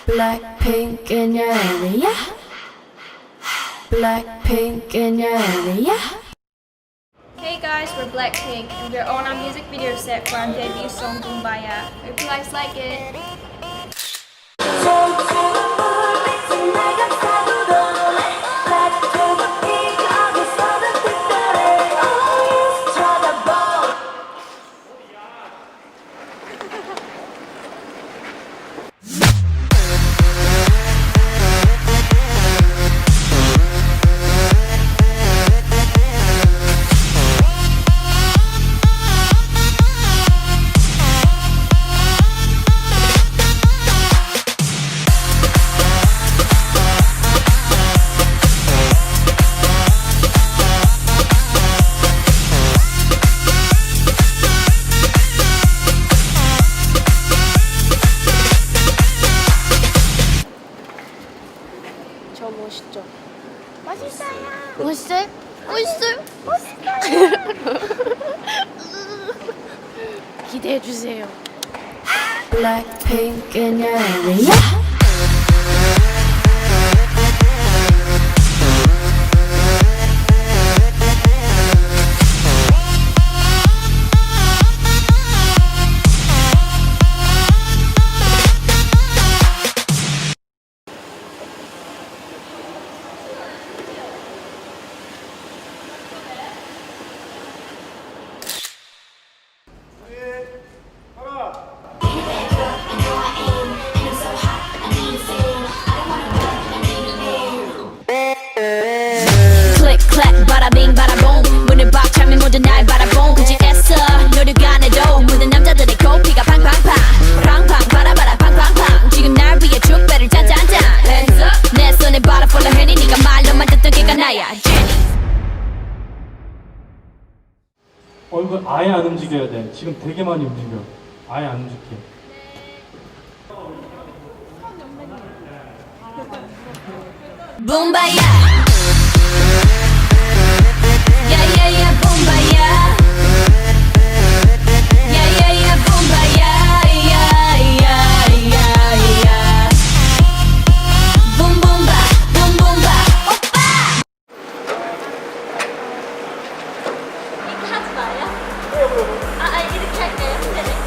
Blackpink in your area. Blackpink in your area. Hey guys, we're Blackpink and we're on our music video set for our debut song BOOMBAYAH. Hope you guys like it. 저 멋있죠? 멋있어요. 멋있어요? 멋있어요? 기대해 주세요. Blackpink in your area. 클릭 클릭 바라빙 바라봉 문을 박 차면 모두 날 바라봉 굳이 애써 노력 안 해도 묻는 남자들의 코피가 팡팡팡 팡팡 바라바라 팡팡팡 지금 날 위해 축배를 짠짠짠 Hands up 내 손에 바라폴라 해니 네가 말로만 듣던 걔가 나야 얼굴 아예 안 움직여야 돼. 지금 되게 많이 움직여. 아예 안 움직여. BOOMBAYAH 야야야 BOOMBAYAH 야야야 BOOMBAYAH 야야야야 붐붐바 붐붐바 오빠 이렇게 하지 마요? 이렇게 할까요?